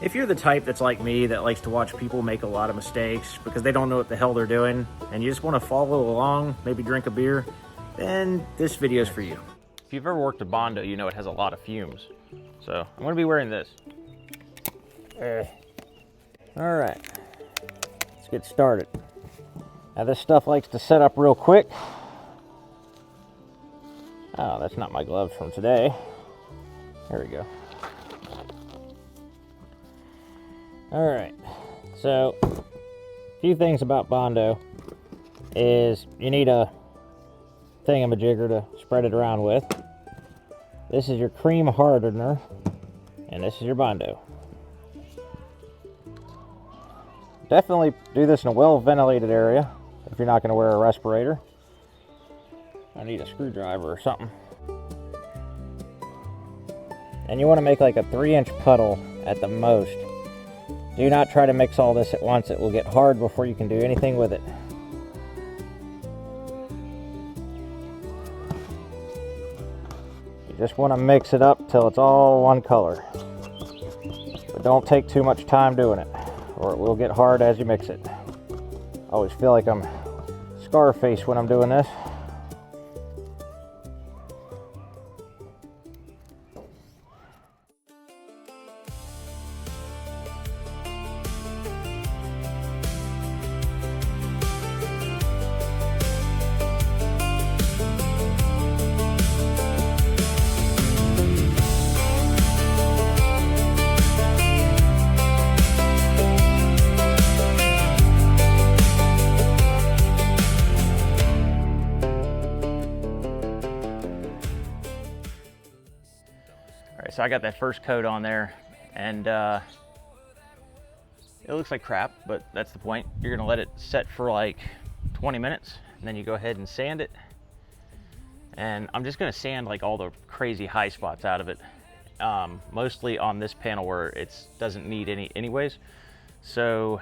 If you're the type that's like me that likes to watch people make a lot of mistakes because they don't know what the hell they're doing and you just want to follow along, maybe drink a beer, then this video is for you. If you've ever worked a bondo, you know it has a lot of fumes. So I'm going to be wearing this. All right, let's get started. Now this stuff likes to set up real quick. Oh, that's not my gloves from today. There we go. All right, so a few things about bondo is you need a thingamajigger to spread it around with. This is your cream hardener, and this is your bondo. Definitely do this in a well-ventilated area if you're not going to wear a respirator. I need a screwdriver or something. And you want to make like a 3-inch puddle at the most. Do not try to mix all this at once. It will get hard before you can do anything with it. You just want to mix it up till it's all one color. But don't take too much time doing it, or it will get hard as you mix it. I always feel like I'm Scarface when I'm doing this. So I got that first coat on there, and it looks like crap, but that's the point. You're gonna let it set for like 20 minutes, and then you go ahead and sand it. And I'm just gonna sand like all the crazy high spots out of it, mostly on this panel where it doesn't need any anyways. So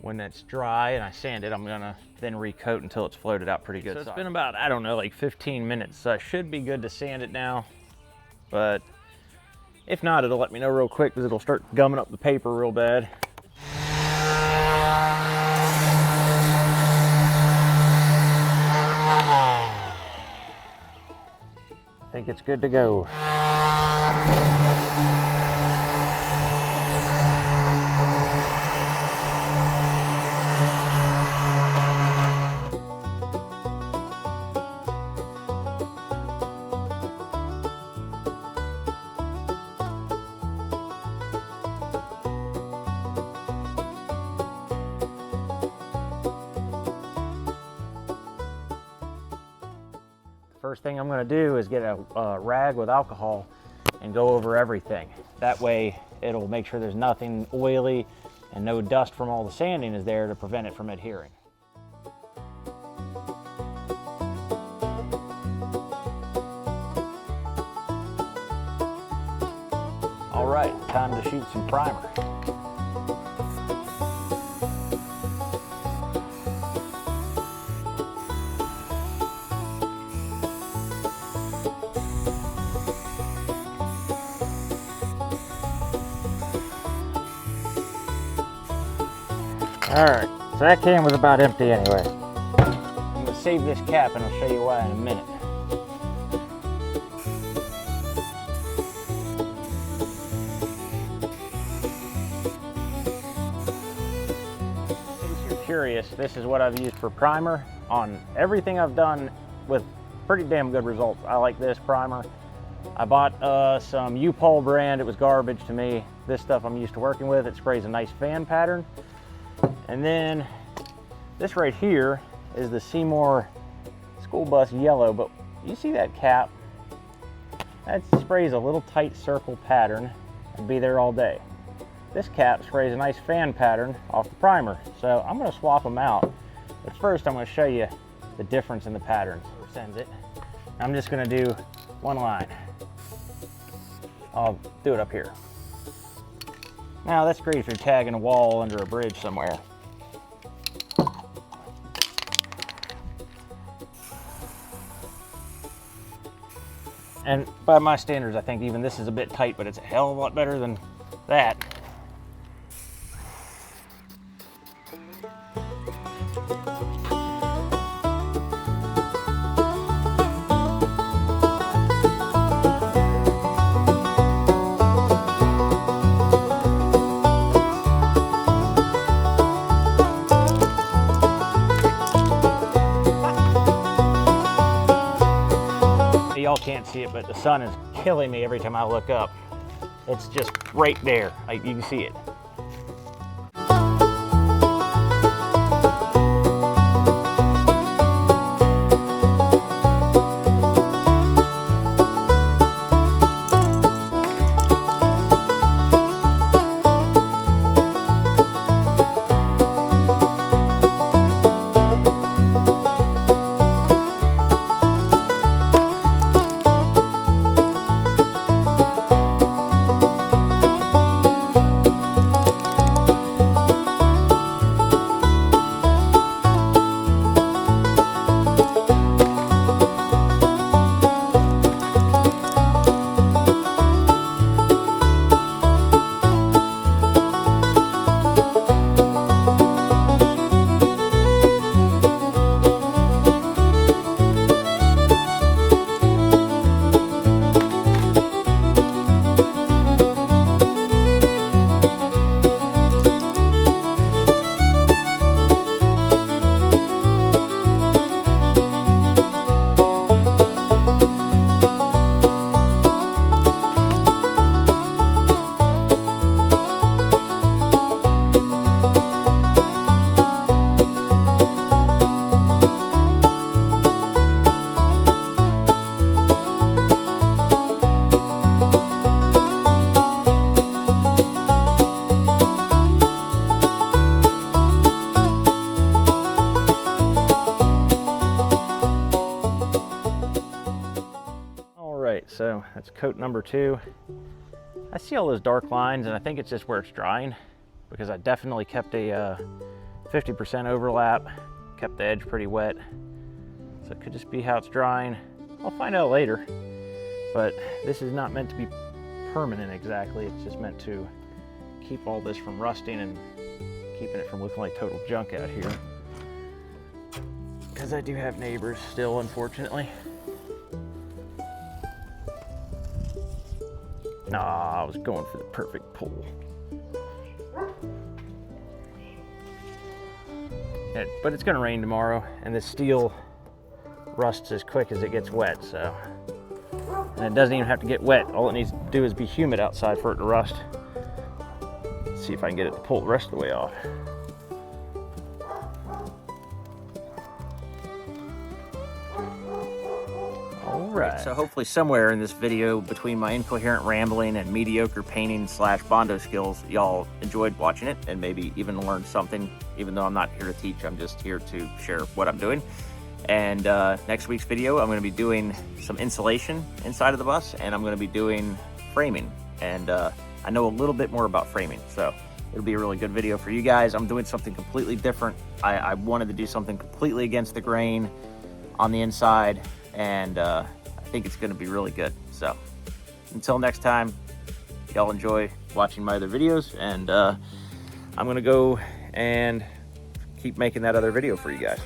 when it's dry and I sand it, I'm gonna then recoat until it's floated out pretty good. So it's been about, I don't know, like 15 minutes. So I should be good to sand it now. But if not, it'll let me know real quick because it'll start gumming up the paper real bad. I think it's good to go. First thing I'm going to do is get a rag with alcohol and go over everything. That way it'll make sure there's nothing oily and no dust from all the sanding is there to prevent it from adhering. All right, time to shoot some primer. Alright, so that can was about empty anyway. I'm going to save this cap and I'll show you why in a minute. In case you're curious, this is what I've used for primer on everything I've done with pretty damn good results. I like this primer. I bought some U-Pol brand. It was garbage to me. This stuff I'm used to working with. It sprays a nice fan pattern. And then this right here is the Seymour School Bus Yellow, but you see that cap? That sprays a little tight circle pattern and be there all day. This cap sprays a nice fan pattern off the primer. So I'm going to swap them out. But first I'm going to show you the difference in the patterns. Sends it. I'm just going to do one line. I'll do it up here. Now that's great if you're tagging a wall under a bridge somewhere. And by my standards, I think even this is a bit tight, but it's a hell of a lot better than that. Y'all can't see it, but the sun is killing me every time I look up. It's just right there, like you can see it. So that's coat number 2. I see all those dark lines, and I think it's just where it's drying, because I definitely kept a 50% overlap, kept the edge pretty wet. So it could just be how it's drying. I'll find out later. But this is not meant to be permanent exactly. It's just meant to keep all this from rusting and keeping it from looking like total junk out here. Because I do have neighbors still, unfortunately. Nah, I was going for the perfect pull. But it's gonna rain tomorrow, and this steel rusts as quick as it gets wet, so. And it doesn't even have to get wet. All it needs to do is be humid outside for it to rust. Let's see if I can get it to pull the rest of the way off. Right. So hopefully somewhere in this video, between my incoherent rambling and mediocre painting / bondo skills, y'all enjoyed watching it and maybe even learned something. Even though I'm not here to teach, I'm just here to share what I'm doing. And next week's video, I'm going to be doing some insulation inside of the bus, and I'm going to be doing framing. And I know a little bit more about framing, so it'll be a really good video for you guys. I'm doing something completely different. I wanted to do something completely against the grain on the inside, and I think it's going to be really good. So until next time, y'all enjoy watching my other videos, and I'm going to go and keep making that other video for you guys.